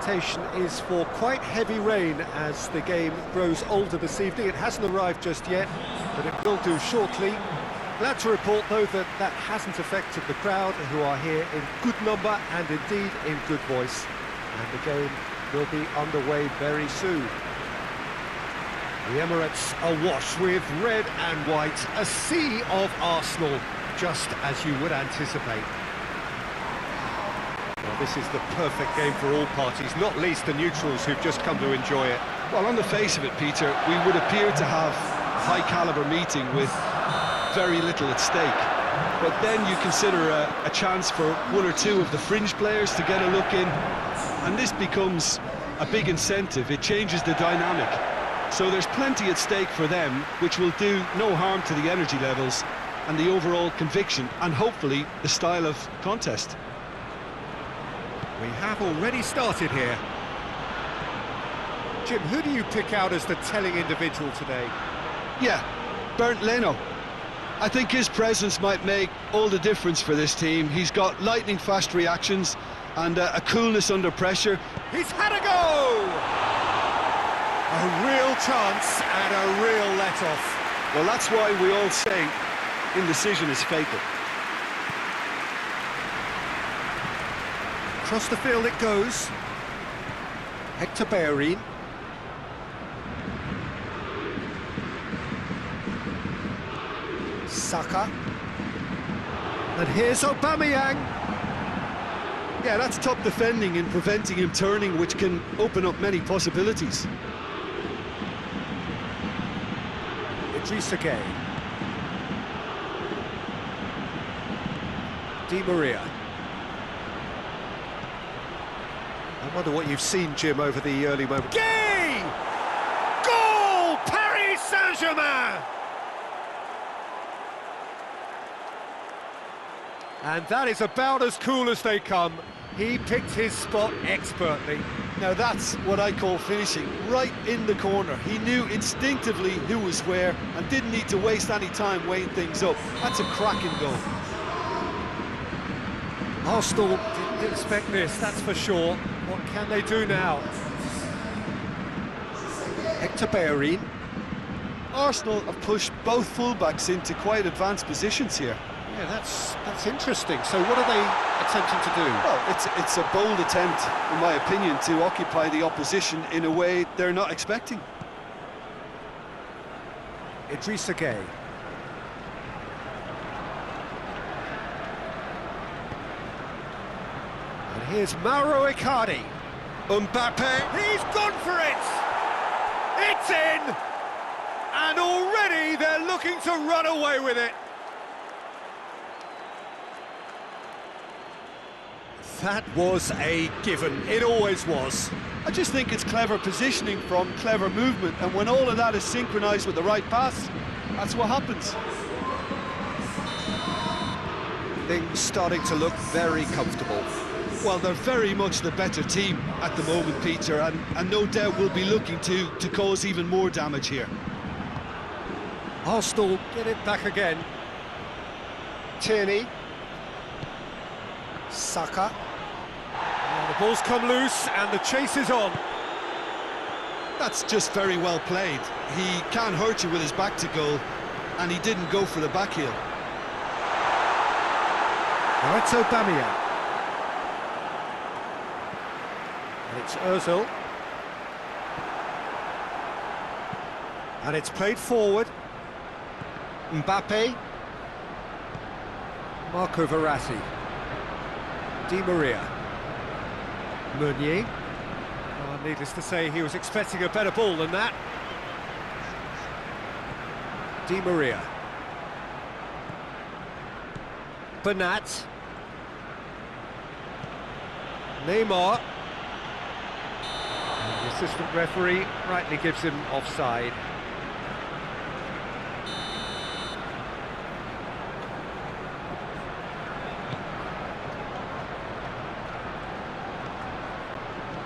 expectation is for quite heavy rain as the game grows older this evening. It hasn't arrived just yet, but it will do shortly. Glad to report, though, that that hasn't affected the crowd, who are here in good number and indeed in good voice. And the game will be underway very soon. The Emirates awash with red and white, a sea of Arsenal, just as you would anticipate. Well, this is the perfect game for all parties, not least the neutrals who've just come to enjoy it. Well, on the face of it, Peter, we would appear to have a high-caliber meeting with very little at stake. But then you consider a chance for one or two of the fringe players to get a look in, and this becomes a big incentive. It changes the dynamic. So there's plenty at stake for them, which will do no harm to the energy levels and the overall conviction, and hopefully the style of contest. We have already started here. Jim, who do you pick out as the telling individual today? Yeah, Bernd Leno. I think his presence might make all the difference for this team. He's got lightning-fast reactions and a coolness under pressure. He's had a go! A real chance and a real let-off. Well, that's why we all say indecision is fatal. Across the field it goes. Hector Bellerin. Saka. And here's Aubameyang. Yeah, that's top defending and preventing him turning, which can open up many possibilities. Saka. Di Maria. I wonder what you've seen, Jim, over the early moment. Gay! Goal! Paris Saint-Germain! And that is about as cool as they come. He picked his spot expertly. Now that's what I call finishing, right in the corner. He knew instinctively who was where and didn't need to waste any time weighing things up. That's a cracking goal. Arsenal didn't expect this, that's for sure. What can they do now? Hector Bellerin. Arsenal have pushed both fullbacks into quite advanced positions here. Yeah, that's interesting. So what are they attempting to do? Well, it's a bold attempt, in my opinion, to occupy the opposition in a way they're not expecting. Saka. And here's Mauro Icardi. Mbappé. He's gone for it! It's in! And already they're looking to run away with it. That was a given. It always was. I just think it's clever positioning from clever movement, and when all of that is synchronised with the right pass, that's what happens. Things starting to look very comfortable. Well, they're very much the better team at the moment, Peter, and no doubt will be looking to cause even more damage here. Arsenal get it back again. Tierney. Saka. And the ball's come loose and the chase is on. That's just very well played. He can't hurt you with his back to goal, and he didn't go for the back heel. Now it's Aubameyang. And it's Ozil. And it's played forward. Mbappé. Marco Verratti. Di Maria. Meunier. Oh, needless to say, he was expecting a better ball than that. Di Maria. Bernat. Neymar. And the assistant referee rightly gives him offside.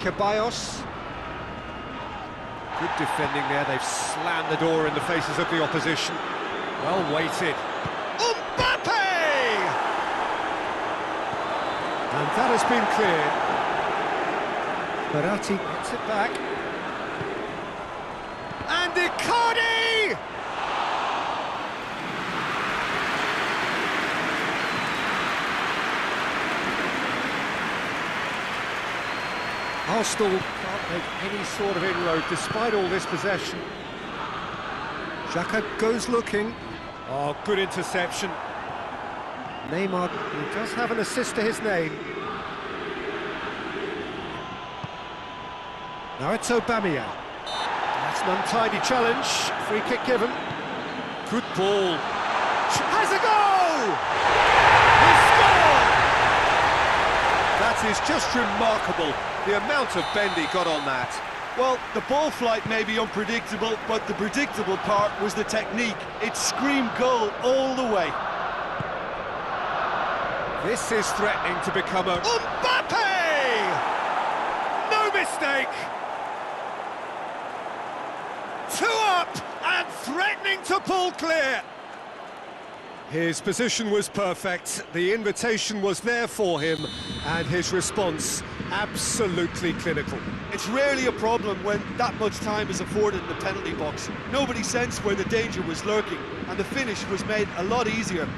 Ceballos. Good defending there, they've slammed the door in the faces of the opposition. Well weighted. Mbappé! And that has been cleared. Verratti gets it back. And Icardi! Arsenal can't make any sort of inroad despite all this possession. Saka goes looking. Oh, good interception. Neymar, he does have an assist to his name. Now it's Aubameyang. That's an untidy challenge. Free kick given. Good ball. Has a goal! He scored! That is just remarkable, the amount of bend he got on that. Well, the ball flight may be unpredictable, but the predictable part was the technique. It screamed goal all the way. This is threatening to become a... Mbappé! No mistake! 2 up and threatening to pull clear. His position was perfect, the invitation was there for him, and his response absolutely clinical. It's rarely a problem when that much time is afforded in the penalty box. Nobody sensed where the danger was lurking, and the finish was made a lot easier.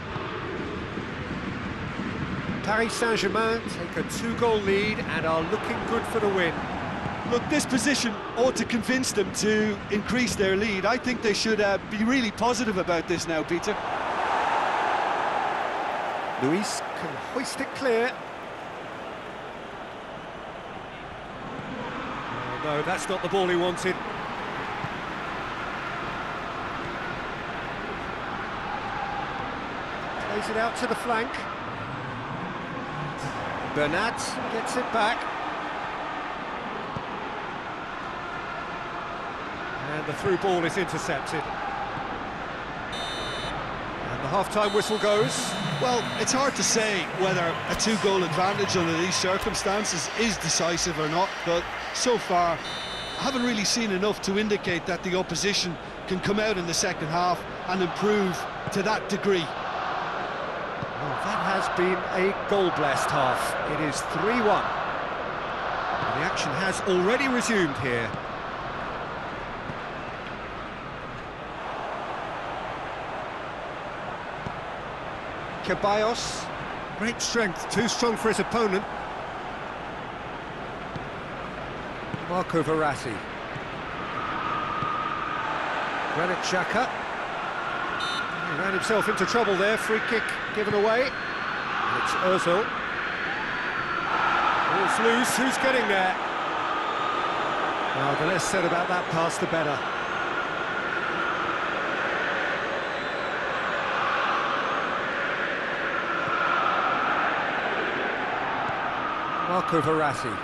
Paris Saint-Germain take a 2-goal lead and are looking good for the win. Look, this position ought to convince them to increase their lead. I think they should be really positive about this now, Peter. Luis can hoist it clear. Oh, no, that's not the ball he wanted. Plays it out to the flank. Bernat gets it back. And the through ball is intercepted. And the half-time whistle goes. Well, it's hard to say whether a 2-goal advantage under these circumstances is decisive or not, but so far I haven't really seen enough to indicate that the opposition can come out in the second half and improve to that degree. Well, that has been a goal-blessed half. It is 3-1. The action has already resumed here. Ceballos, great strength, too strong for his opponent. Marco Verratti. Granit Xhaka. He ran himself into trouble there, free kick given away. It's Ozil. Ball's loose, who's getting there? Well, the less said about that pass, the better. Marco Verratti.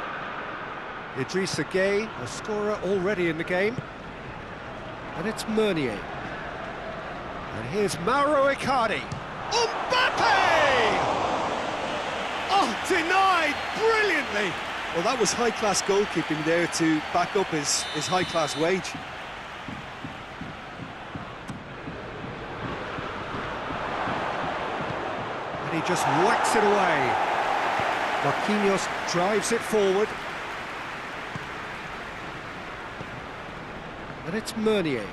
Idrissa Gueye, a scorer already in the game. And it's Meunier. And here's Mauro Icardi. Mbappé! Oh, denied brilliantly! Well, that was high-class goalkeeping there to back up his high-class wage. And he just whacks it away. Marquinhos drives it forward. And it's Meunier.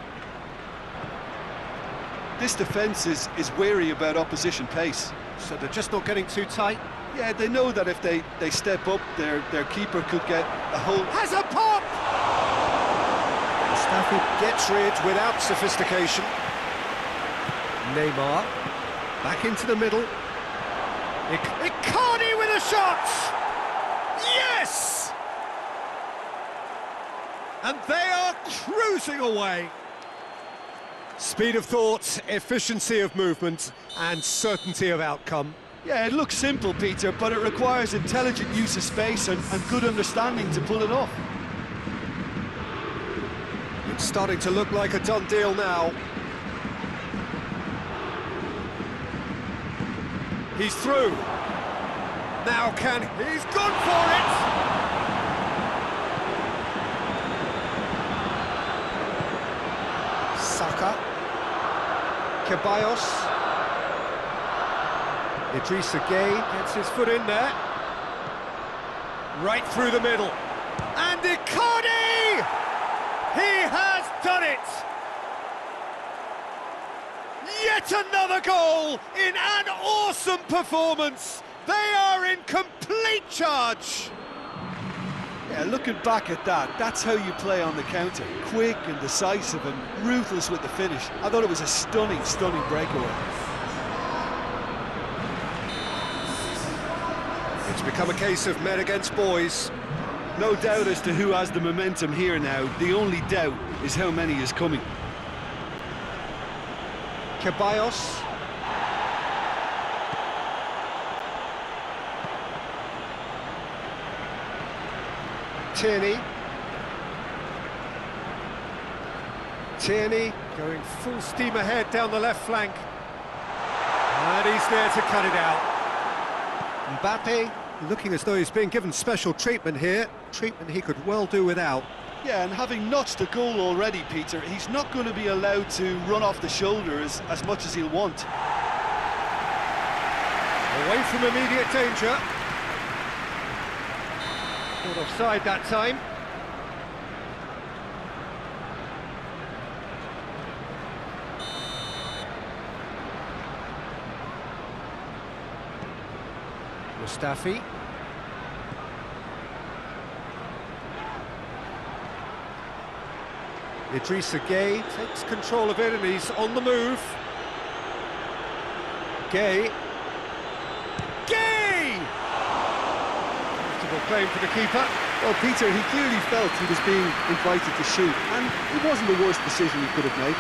This defence is wary about opposition pace. So they're just not getting too tight. Yeah, they know that if they step up, their keeper could get a hold. Has a pop! Mustafi gets rid without sophistication. Neymar, back into the middle. Icardi with a shot! Yes! And they are cruising away. Speed of thought, efficiency of movement, and certainty of outcome. Yeah, it looks simple, Peter, but it requires intelligent use of space and good understanding to pull it off. It's starting to look like a done deal now. He's through. Now he's gone for it! Saka. Ceballos. Idrissa Gueye gets his foot in there. Right through the middle. And Yet another goal in an awesome performance. They are in complete charge. Yeah, looking back at that, that's how you play on the counter. Quick and decisive and ruthless with the finish. I thought it was a stunning breakaway. It's become a case of men against boys. No doubt as to who has the momentum here now. The only doubt is how many is coming. Ceballos. Tierney going full steam ahead down the left flank. And he's there to cut it out. Mbappé looking as though he's being given special treatment here. Treatment he could well do without. Yeah, and having notched a goal already, Peter, he's not going to be allowed to run off the shoulder as much as he'll want. Away from immediate danger. Caught offside that time. Mustafi. Idrissa Gueye takes control of it and he's on the move. Gueye. Comfortable claim for the keeper. Well, Peter, he clearly felt he was being invited to shoot, and it wasn't the worst decision he could have made.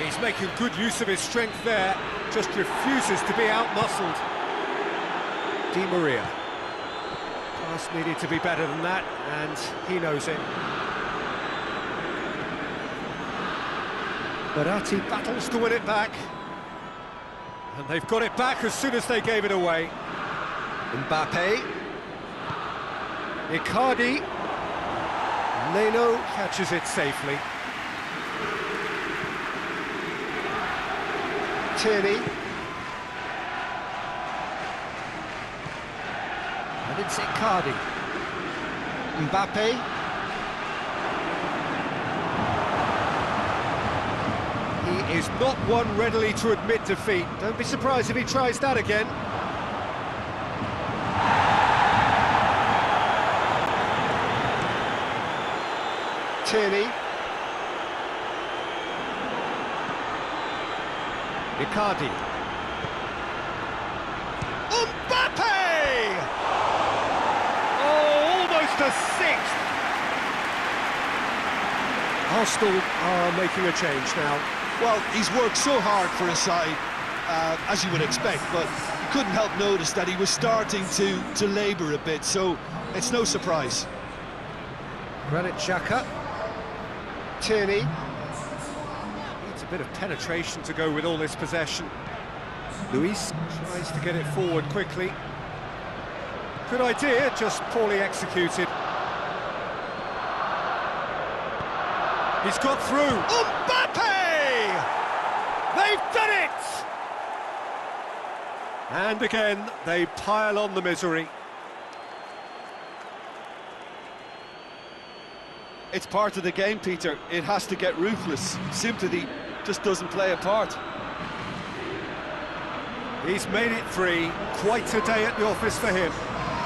He's making good use of his strength there, just refuses to be out-muscled. Di Maria. Pass needed to be better than that, and he knows it. Verratti battles to win it back. And they've got it back as soon as they gave it away. Mbappé. Icardi. Leno catches it safely. Tierney. And it's Icardi. Mbappé. He is not one readily to admit defeat. Don't be surprised if he tries that again. Tierney. Icardi. Mbappé! Oh, almost a sixth! Arsenal are making a change now. Well, he's worked so hard for his side, as you would expect, but you couldn't help notice that he was starting to labour a bit, so it's no surprise. Granit Xhaka. Tierney. Needs a bit of penetration to go with all this possession. Luis tries to get it forward quickly. Good idea, just poorly executed. He's got through. Mbappé! They've done it! And again, they pile on the misery. It's part of the game, Peter. It has to get ruthless. Sympathy just doesn't play a part. He's made it 3. Quite a day at the office for him.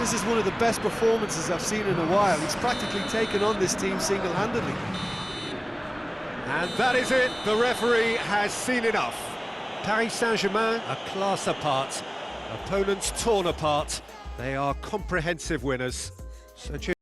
This is one of the best performances I've seen in a while. He's practically taken on this team single-handedly. And that is it. The referee has seen enough. Paris Saint-Germain, a class apart. Opponents torn apart. They are comprehensive winners. So